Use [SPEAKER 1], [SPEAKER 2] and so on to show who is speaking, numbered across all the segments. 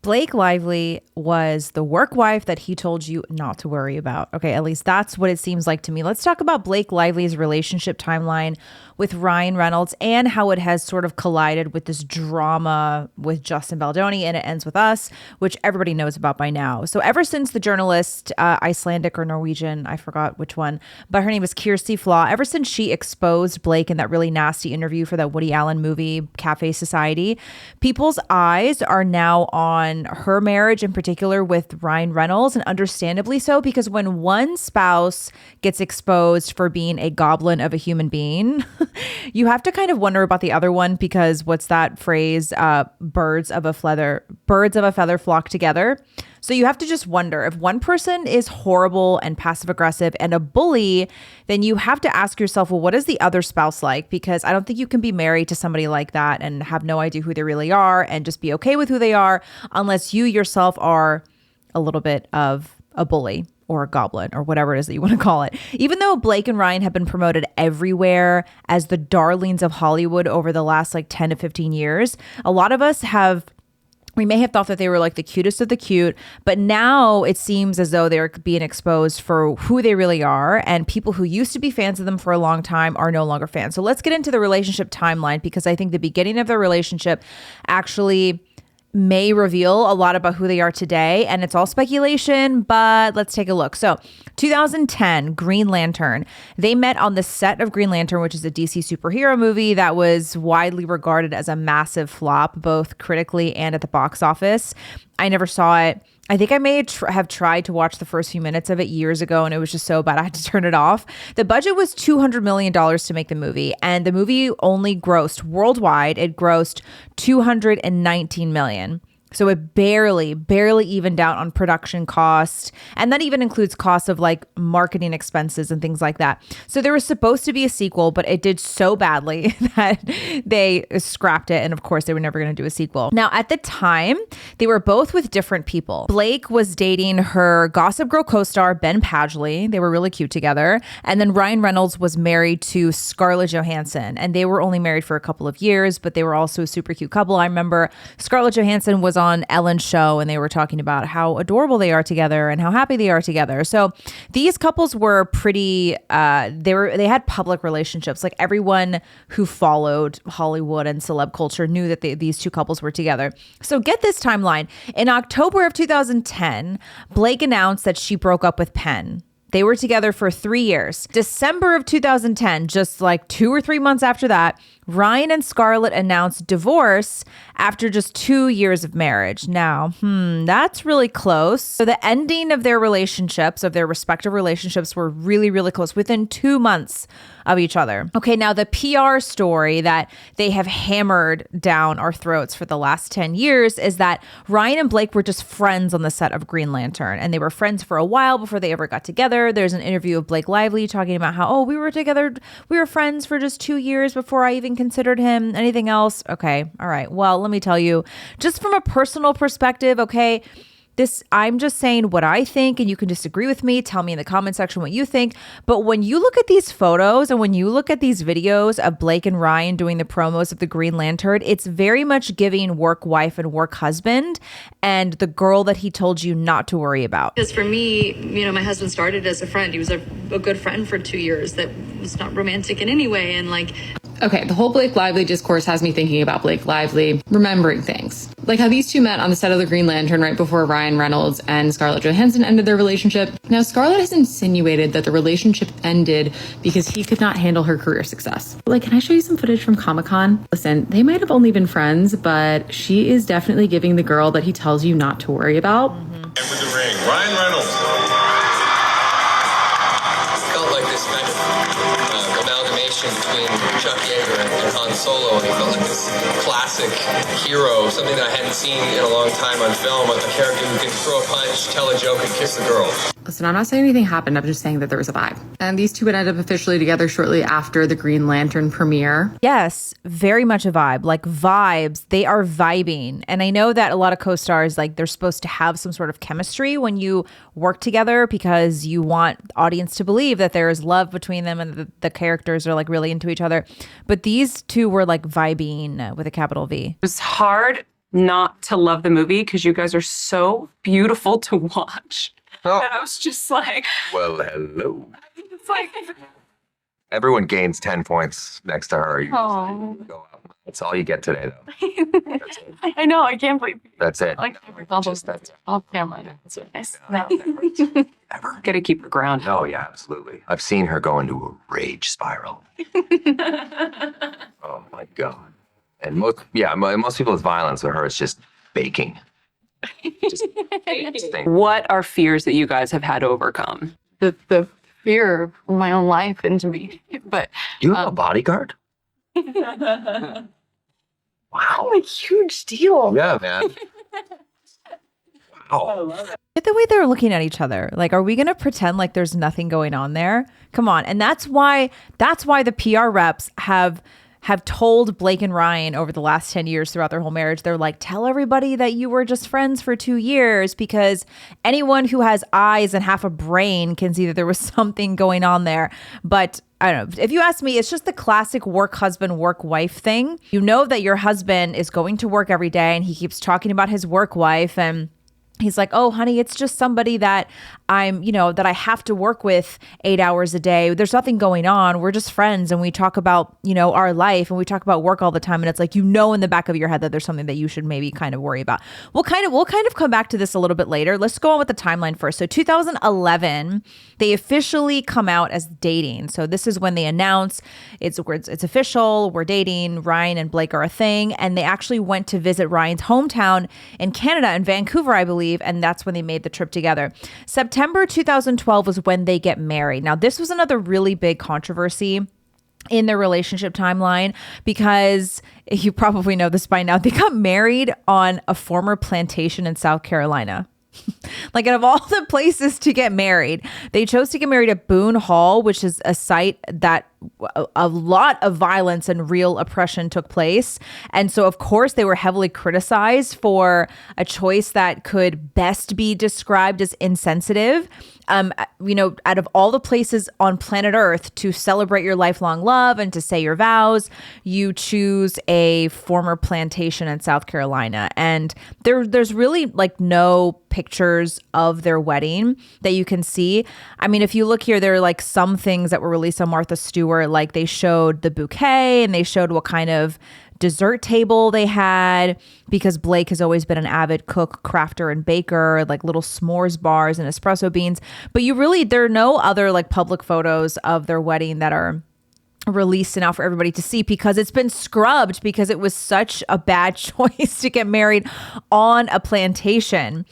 [SPEAKER 1] Blake Lively was the work wife that he told you not to worry about. Okay, at least that's what it seems like to me. Let's talk about Blake Lively's relationship timeline with Ryan Reynolds and how it has sort of collided with this drama with Justin Baldoni, and it ends with Us, which everybody knows about by now. So ever since the journalist, Icelandic or Norwegian, I forgot which one, but her name is Kirsty Flaw, ever since she exposed Blake in that really nasty interview for that Woody Allen movie, Cafe Society, people's eyes are now on her marriage in particular with Ryan Reynolds, and understandably so, because when one spouse gets exposed for being a goblin of a human being, you have to kind of wonder about the other one, because what's that phrase? Birds of a feather flock together. So you have to just wonder, if one person is horrible and passive aggressive and a bully, then you have to ask yourself, well, what is the other spouse like? Because I don't think you can be married to somebody like that and have no idea who they really are and just be okay with who they are, unless you yourself are a little bit of a bully or a goblin or whatever it is that you want to call it. Even though Blake and Ryan have been promoted everywhere as the darlings of Hollywood over the last 10 to 15 years, a lot of us we may have thought that they were like the cutest of the cute, but now it seems as though they're being exposed for who they really are, and people who used to be fans of them for a long time are no longer fans. So let's get into the relationship timeline, because I think the beginning of the relationship actually may reveal a lot about who they are today, and it's all speculation, but let's take a look. So 2010, Green Lantern. They met on the set of Green Lantern, which is a DC superhero movie that was widely regarded as a massive flop, both critically and at the box office. I never saw it. I think I may have tried to watch the first few minutes of it years ago, and it was just so bad I had to turn it off. The budget was $200 million to make the movie, and the movie only grossed worldwide. It grossed $219 million. So it barely evened out on production costs. And that even includes costs of marketing expenses and things like that. So there was supposed to be a sequel, but it did so badly that they scrapped it. And of course, they were never going to do a sequel. Now, at the time, they were both with different people. Blake was dating her Gossip Girl co-star, Ben Padgley. They were really cute together. And then Ryan Reynolds was married to Scarlett Johansson. And they were only married for a couple of years, but they were also a super cute couple. I remember Scarlett Johansson was on Ellen's show, and they were talking about how adorable they are together and how happy they are together. So these couples were pretty they had public relationships. Everyone who followed Hollywood and celeb culture knew that these two couples were together. So get this timeline. In October of 2010, Blake announced that she broke up with Penn. They were together for 3 years. December of 2010, just 2 or 3 months after that, Ryan and Scarlett announced divorce after just 2 years of marriage. Now, that's really close. So the ending of their relationships, of their respective relationships, were really, really close, within 2 months of each other. Okay, now the PR story that they have hammered down our throats for the last 10 years is that Ryan and Blake were just friends on the set of Green Lantern, and they were friends for a while before they ever got together. There's an interview of Blake Lively talking about how, we were together, we were friends for just 2 years before I even considered him. Anything else? Okay, all right. Well, let me tell you, just from a personal perspective, okay, I'm just saying what I think, and you can disagree with me. Tell me in the comment section what you think. But when you look at these photos and when you look at these videos of Blake and Ryan doing the promos of the Green Lantern, it's very much giving work wife and work husband and the girl that he told you not to worry about.
[SPEAKER 2] Because for me, my husband started as a friend. He was a good friend for 2 years that was not romantic in any way. And
[SPEAKER 3] okay, the whole Blake Lively discourse has me thinking about Blake Lively remembering things. Like how these two met on the set of the Green Lantern right before Ryan Reynolds and Scarlett Johansson ended their relationship. Now, Scarlett has insinuated that the relationship ended because he could not handle her career success. Can I show you some footage from Comic-Con? Listen, they might have only been friends, but she is definitely giving the girl that he tells you not to worry about.
[SPEAKER 4] And with the ring, Ryan Reynolds.
[SPEAKER 5] Felt like this kind of amalgamation between Chuck Yeager and Han Solo, and he felt like this classic hero, something that I hadn't seen in a long time on film, a character who can throw a punch, tell a joke, and kiss a girl.
[SPEAKER 3] Listen, I'm not saying anything happened, I'm just saying that there was a vibe. And these two would end up officially together shortly after the Green Lantern premiere.
[SPEAKER 1] Yes, very much a vibe. Vibes, they are vibing. And I know that a lot of co-stars, they're supposed to have some sort of chemistry when you work together, because you want the audience to believe that there is love between them and the characters are really into each other. But these two were vibing with a capital V.
[SPEAKER 6] It was hard not to love the movie because you guys are so beautiful to watch.
[SPEAKER 7] Oh.
[SPEAKER 6] And I was just like,
[SPEAKER 7] Well, hello.
[SPEAKER 6] it's like,
[SPEAKER 7] Everyone gains 10 points next to her. You
[SPEAKER 6] oh,
[SPEAKER 7] go out. That's all you get today, though. That's it.
[SPEAKER 6] I know, I can't believe
[SPEAKER 7] That's it.
[SPEAKER 6] like that's off camera. That's nice. No,
[SPEAKER 7] Ever.
[SPEAKER 6] gotta keep her grounded.
[SPEAKER 7] Oh, yeah, absolutely. I've seen her go into a rage spiral. Oh, my God. And most people's violence with her is just baking. Just thing.
[SPEAKER 6] What are fears that you guys have had to overcome?
[SPEAKER 8] The fear of my own life into me. But
[SPEAKER 7] You have a bodyguard?
[SPEAKER 8] I'm
[SPEAKER 7] Wow.
[SPEAKER 8] a huge deal.
[SPEAKER 7] Yeah, man. Wow.
[SPEAKER 1] The way they're looking at each other, like, are we going to pretend like there's nothing going on there? Come on. And that's why the PR reps have told Blake and Ryan over the last 10 years throughout their whole marriage, they're like, tell everybody that you were just friends for 2 years, because anyone who has eyes and half a brain can see that there was something going on there. But I don't know. If you ask me, it's just the classic work husband, work wife thing. You know that your husband is going to work every day and he keeps talking about his work wife, and he's like, oh, honey, it's just somebody that that I have to work with 8 hours a day. There's nothing going on. We're just friends. And we talk about, our life, and we talk about work all the time. And it's like, in the back of your head that there's something that you should maybe kind of worry about. We'll kind of come back to this a little bit later. Let's go on with the timeline first. So 2011, they officially come out as dating. So this is when they announce it's official. We're dating. Ryan and Blake are a thing. And they actually went to visit Ryan's hometown in Canada, in Vancouver, I believe. And that's when they made the trip together. September 2012 was when they get married. Now, this was another really big controversy in their relationship timeline, because you probably know this by now. They got married on a former plantation in South Carolina. Like, out of all the places to get married, they chose to get married at Boone Hall, which is a site that a lot of violence and real oppression took place. And so, of course, they were heavily criticized for a choice that could best be described as insensitive. Out of all the places on planet Earth to celebrate your lifelong love and to say your vows, you choose a former plantation in South Carolina. And there's really like no pictures of their wedding that you can see. I mean, if you look here, there are like some things that were released on Martha Stewart, like they showed the bouquet and they showed what kind of dessert table they had, because Blake has always been an avid cook, crafter, and baker, like little s'mores bars and espresso beans. But there are no other like public photos of their wedding that are released now for everybody to see, because it's been scrubbed because it was such a bad choice to get married on a plantation.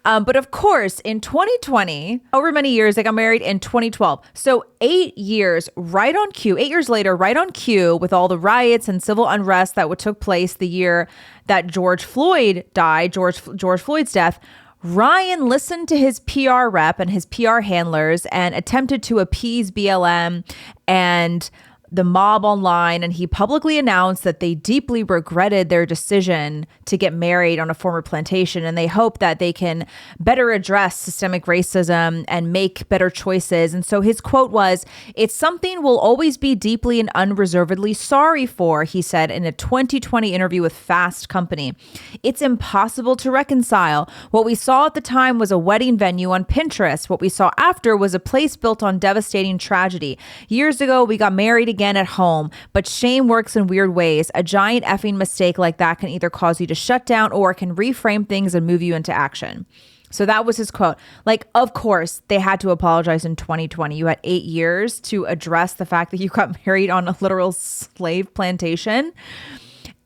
[SPEAKER 1] But of course, in 2020, over many years, they got married in 2012. So 8 years right on cue, 8 years later, right on cue, with all the riots and civil unrest that took place the year that George Floyd died, George Floyd's death, Ryan listened to his PR rep and his PR handlers and attempted to appease BLM and the mob online, and he publicly announced that they deeply regretted their decision to get married on a former plantation, and they hope that they can better address systemic racism and make better choices. And so his quote was, "It's something we'll always be deeply and unreservedly sorry for," he said in a 2020 interview with Fast Company. "It's impossible to reconcile. What we saw at the time was a wedding venue on Pinterest. What we saw after was a place built on devastating tragedy. Years ago, we got married again at home, but shame works in weird ways. A giant effing mistake like that can either cause you to shut down or it can reframe things and move you into action." So that was his quote. Like, of course, they had to apologize in 2020. You had 8 years to address the fact that you got married on a literal slave plantation.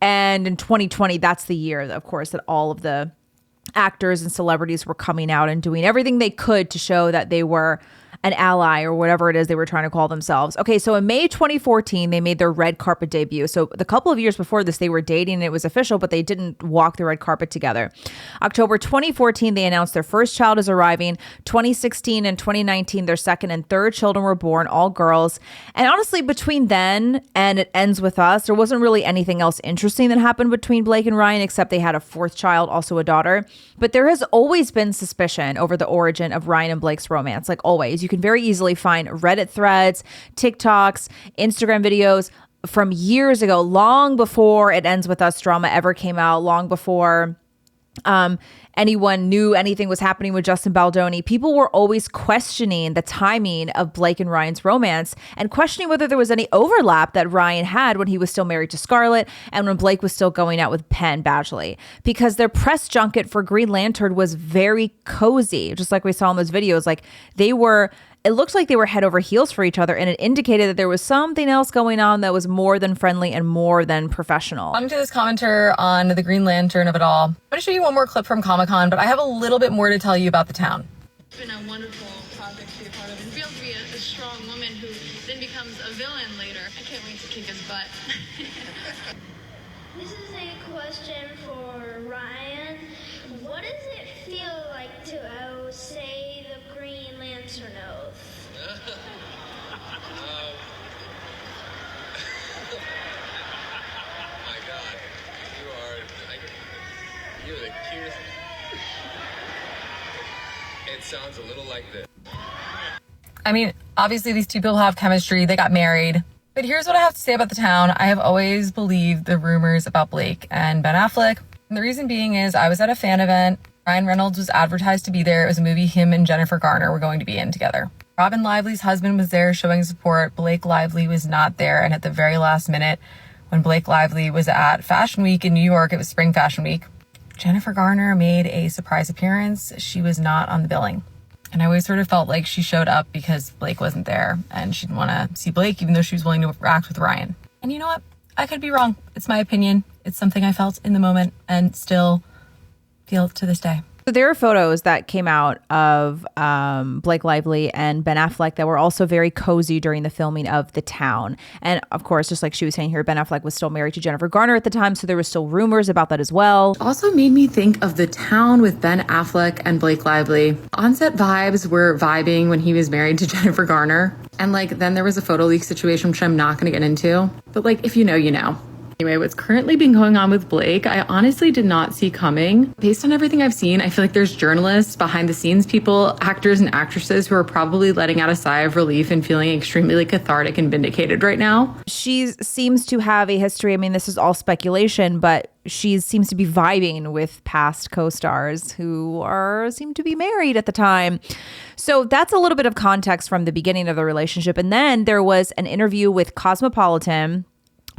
[SPEAKER 1] And in 2020, that's the year, of course, that all of the actors and celebrities were coming out and doing everything they could to show that they were an ally or whatever it is they were trying to call themselves. Okay, so in May 2014, they made their red carpet debut. So the couple of years before this, they were dating and it was official, but they didn't walk the red carpet together. October 2014, they announced their first child is arriving. 2016 and 2019, their second and third children were born, all girls. And honestly, between then and It Ends With Us, there wasn't really anything else interesting that happened between Blake and Ryan, except they had a fourth child, also a daughter. But there has always been suspicion over the origin of Ryan and Blake's romance, like always. You can very easily find Reddit threads, TikToks, Instagram videos from years ago, long before It Ends With Us drama ever came out, long before anyone knew anything was happening with Justin Baldoni, people were always questioning the timing of Blake and Ryan's romance and questioning whether there was any overlap that Ryan had when he was still married to Scarlett and when Blake was still going out with Penn Badgley, because their press junket for Green Lantern was very cozy, just like we saw in those videos. Like it looked like they were head over heels for each other, and it indicated that there was something else going on that was more than friendly and more than professional.
[SPEAKER 3] On to this commenter on the Green Lantern of it all. I'm going to show you one more clip from Comic-Con, but I have a little bit more to tell you about the town.
[SPEAKER 9] It's been a wonderful project to be a part of and feel to be a strong woman who then becomes a villain later. I can't wait to kick his butt.
[SPEAKER 10] This is a question for Ryan. What does it feel like to say the Green Lantern oath?
[SPEAKER 5] My God, you're the cutest. It sounds a little like this.
[SPEAKER 3] I mean, obviously these two people have chemistry. They got married. But here's what I have to say about the town. I have always believed the rumors about Blake and Ben Affleck. And the reason being is I was at a fan event. Ryan Reynolds was advertised to be there. It was a movie him and Jennifer Garner were going to be in together. Robin Lively's husband was there showing support. Blake Lively was not there. And at the very last minute, when Blake Lively was at Fashion Week in New York, it was Spring Fashion Week, Jennifer Garner made a surprise appearance. She was not on the billing. And I always sort of felt like she showed up because Blake wasn't there and she didn't want to see Blake, even though she was willing to act with Ryan. And you know what? I could be wrong. It's my opinion. It's something I felt in the moment and still feel to this day.
[SPEAKER 1] So there are photos that came out of Blake Lively and Ben Affleck that were also very cozy during the filming of The Town. And of course, just like she was saying here, Ben Affleck was still married to Jennifer Garner at the time, so there was still rumors about that as well.
[SPEAKER 3] Also made me think of The Town with Ben Affleck and Blake Lively. On-set vibes were vibing when he was married to Jennifer Garner. And then there was a photo leak situation, which I'm not going to get into. But if you know, you know. Anyway, what's currently been going on with Blake, I honestly did not see coming. Based on everything I've seen, I feel like there's journalists, behind the scenes people, actors and actresses who are probably letting out a sigh of relief and feeling extremely cathartic and vindicated right now.
[SPEAKER 1] She seems to have a history. I mean, this is all speculation, but she seems to be vibing with past co-stars who seem to be married at the time. So that's a little bit of context from the beginning of the relationship. And then there was an interview with Cosmopolitan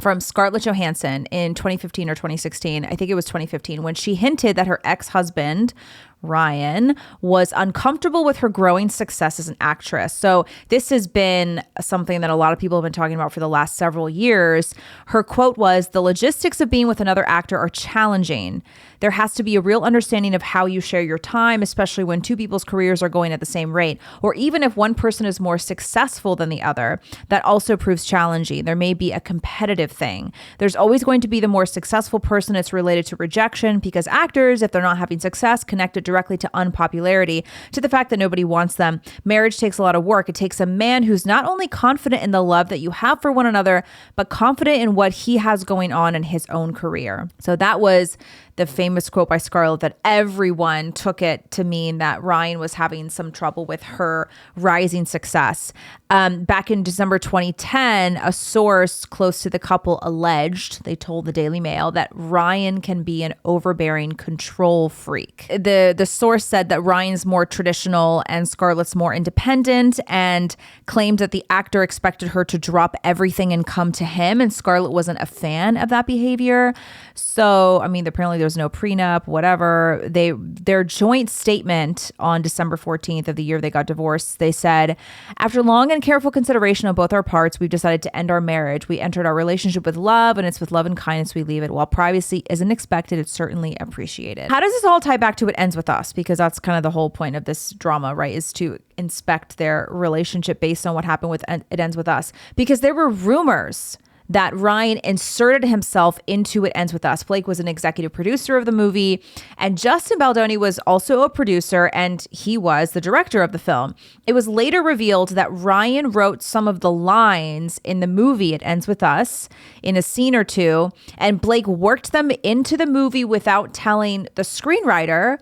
[SPEAKER 1] from Scarlett Johansson in 2015 or 2016. I think it was 2015, when she hinted that her ex-husband, Ryan, was uncomfortable with her growing success as an actress. So this has been something that a lot of people have been talking about for the last several years. Her quote was, "The logistics of being with another actor are challenging. There has to be a real understanding of how you share your time, especially when two people's careers are going at the same rate, or even if one person is more successful than the other. That also proves challenging. There may be a competitive thing. There's always going to be the more successful person. It's related to rejection because actors, if they're not having success, connect it directly to unpopularity, to the fact that nobody wants them. Marriage takes a lot of work. It takes a man who's not only confident in the love that you have for one another, but confident in what he has going on in his own career." So that was the famous quote by Scarlett that everyone took it to mean that Ryan was having some trouble with her rising success. Back in December 2010, a source close to the couple alleged, they told the Daily Mail, that Ryan can be an overbearing control freak. The source said that Ryan's more traditional and Scarlett's more independent, and claimed that the actor expected her to drop everything and come to him, and Scarlett wasn't a fan of that behavior. So, I mean, apparently there's no prenup, whatever. Their joint statement on December 14th of the year they got divorced, they said, "After long and careful consideration on both our parts, we've decided to end our marriage. We entered our relationship with love, and it's with love and kindness we leave it. While privacy isn't expected, it's certainly appreciated." How does this all tie back to It Ends With Us? Because that's kind of the whole point of this drama, right? Is to inspect their relationship based on what happened with It Ends With Us. Because there were rumors that Ryan inserted himself into It Ends With Us. Blake was an executive producer of the movie, and Justin Baldoni was also a producer, and he was the director of the film. It was later revealed that Ryan wrote some of the lines in the movie It Ends With Us in a scene or two, and Blake worked them into the movie without telling the screenwriter,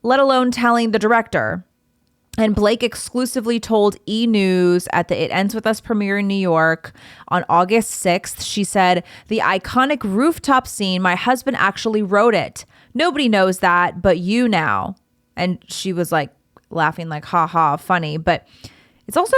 [SPEAKER 1] let alone telling the director. And Blake exclusively told E! News at the It Ends With Us premiere in New York on August 6th. She said, "The iconic rooftop scene, my husband actually wrote it. Nobody knows that, but you now." And she was like laughing like, ha ha, funny. But it's also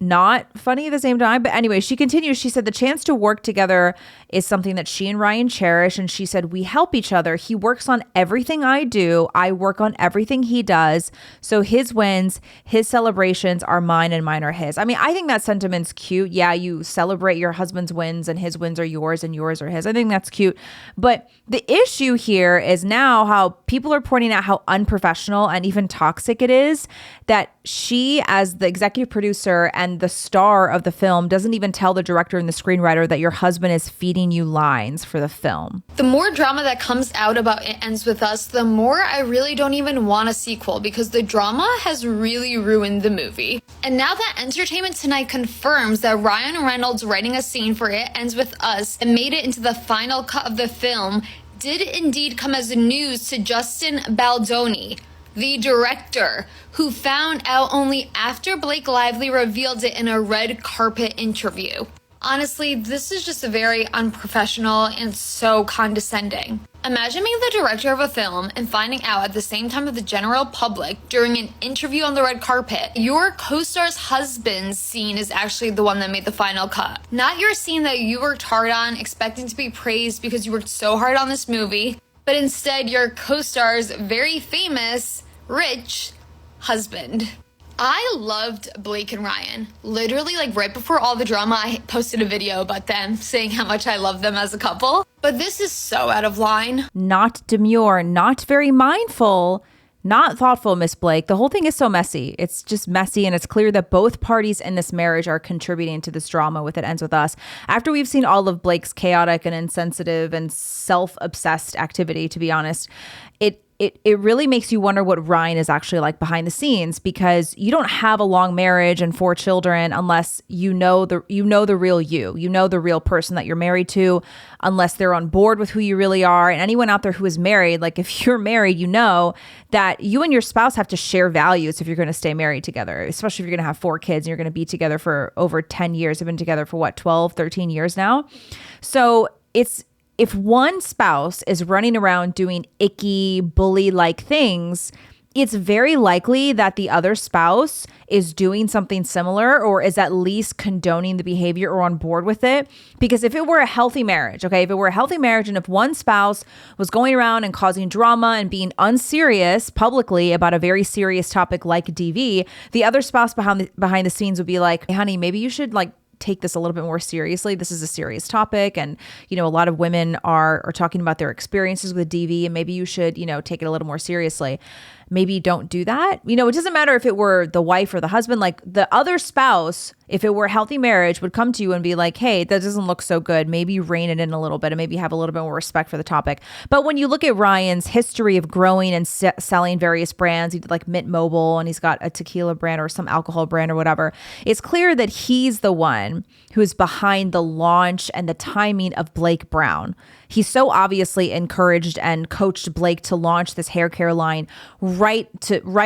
[SPEAKER 1] not funny at the same time. But anyway, she continues. She said the chance to work together is something that she and Ryan cherish. And she said, "We help each other. He works on everything I do. I work on everything he does. So his wins, his celebrations are mine and mine are his." I mean, I think that sentiment's cute. Yeah, you celebrate your husband's wins and his wins are yours and yours are his. I think that's cute. But the issue here is now how people are pointing out how unprofessional and even toxic it is that she, as the executive producer and the star of the film, doesn't even tell the director and the screenwriter that your husband is feeding you lines for the film.
[SPEAKER 8] The more drama that comes out about It Ends With Us, the more I really don't even want a sequel because the drama has really ruined the movie. And now that Entertainment Tonight confirms that Ryan Reynolds writing a scene for It Ends With Us and made it into the final cut of the film did indeed come as news to Justin Baldoni, the director, who found out only after Blake Lively revealed it in a red carpet interview. Honestly, this is just very unprofessional and so condescending. Imagine being the director of a film and finding out at the same time of the general public during an interview on the red carpet, your co-star's husband's scene is actually the one that made the final cut. Not your scene that you worked hard on, expecting to be praised because you worked so hard on this movie, but instead your co-star's very famous, rich husband. I loved Blake and Ryan. Literally, like right before all the drama, I posted a video about them saying how much I love them as a couple. But this is so out of line.
[SPEAKER 1] Not demure, not very mindful, not thoughtful, Miss Blake. The whole thing is so messy. It's just messy, and it's clear that both parties in this marriage are contributing to this drama with It Ends With Us. After we've seen all of Blake's chaotic and insensitive and self-obsessed activity, to be honest, it really makes you wonder what Ryan is actually like behind the scenes, because you don't have a long marriage and 4 children unless you know the real you know the real person that you're married to, unless they're on board with who you really are. And anyone out there who is married, like if you're married, you know that you and your spouse have to share values if you're going to stay married together, especially if you're going to have 4 kids and you're going to be together for over 10 years. You've been together for what, 12, 13 years now. So if one spouse is running around doing icky, bully-like things, it's very likely that the other spouse is doing something similar or is at least condoning the behavior or on board with it. Because if it were a healthy marriage, okay, if it were a healthy marriage and if one spouse was going around and causing drama and being unserious publicly about a very serious topic like DV, the other spouse behind the scenes would be like, "Hey, honey, maybe you should take this a little bit more seriously. This is a serious topic. And, a lot of women are talking about their experiences with DV, and maybe you should, take it a little more seriously." Maybe don't do that. It doesn't matter if it were the wife or the husband, like the other spouse, if it were a healthy marriage, would come to you and be like, "Hey, that doesn't look so good. Maybe rein it in a little bit and maybe have a little bit more respect for the topic." But when you look at Ryan's history of growing and selling various brands, he did like Mint Mobile and he's got a tequila brand or some alcohol brand or whatever. It's clear that he's the one who's behind the launch and the timing of Blake Brown. He so obviously encouraged and coached Blake to launch this hair care line right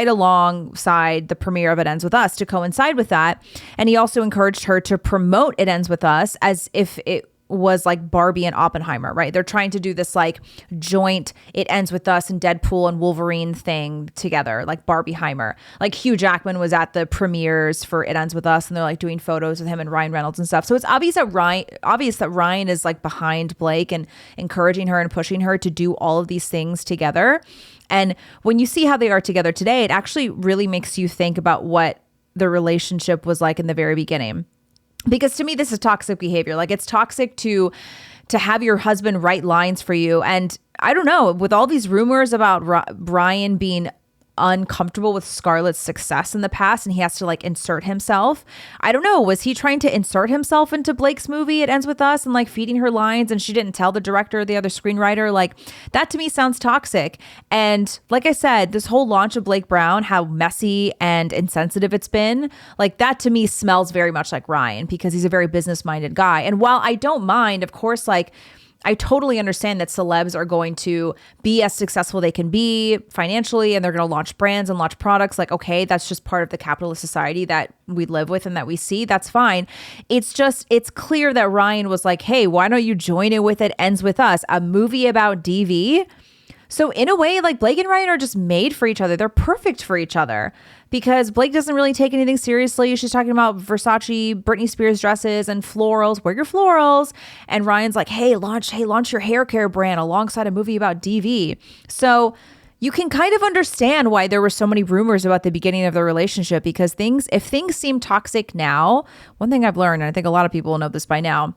[SPEAKER 1] alongside the premiere of It Ends With Us to coincide with that. And he also encouraged her to promote It Ends With Us as if it was like Barbie and Oppenheimer, right? They're trying to do this like joint It Ends With Us and Deadpool and Wolverine thing together, like Barbieheimer. Like Hugh Jackman was at the premieres for It Ends With Us and they're like doing photos with him and Ryan Reynolds and stuff. So it's obvious that Ryan is like behind Blake and encouraging her and pushing her to do all of these things together. And when you see how they are together today, it actually really makes you think about what the relationship was like in the very beginning. Because to me, this is toxic behavior. Like it's toxic to have your husband write lines for you. And I don't know, with all these rumors about Brian being uncomfortable with Scarlett's success in the past and he has to like insert himself. I don't know. Was he trying to insert himself into Blake's movie It Ends With Us and like feeding her lines and she didn't tell the director or the other screenwriter? Like that to me sounds toxic. And like I said, this whole launch of Blake Brown, how messy and insensitive it's been, like that to me smells very much like Ryan because he's a very business-minded guy. And while I don't mind, of course, like I totally understand that celebs are going to be as successful they can be financially, and they're going to launch brands and launch products. Like, okay, that's just part of the capitalist society that we live with and that we see. That's fine. It's clear that Ryan was like, hey, why don't you join in with It Ends With Us, a movie about DV? So in a way, like, Blake and Ryan are just made for each other. They're perfect for each other because Blake doesn't really take anything seriously. She's talking about Versace, Britney Spears dresses and florals. Wear your florals. And Ryan's like, hey, launch your hair care brand alongside a movie about DV. So you can kind of understand why there were so many rumors about the beginning of their relationship, because if things seem toxic now, one thing I've learned, and I think a lot of people will know this by now,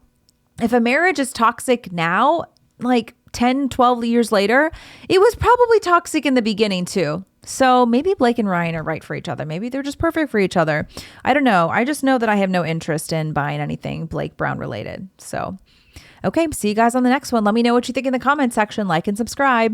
[SPEAKER 1] if a marriage is toxic now, like 10, 12 years later, it was probably toxic in the beginning too. So maybe Blake and Ryan are right for each other. Maybe they're just perfect for each other. I don't know. I just know that I have no interest in buying anything Blake Brown related. So, okay, see you guys on the next one. Let me know what you think in the comment section. Like and subscribe.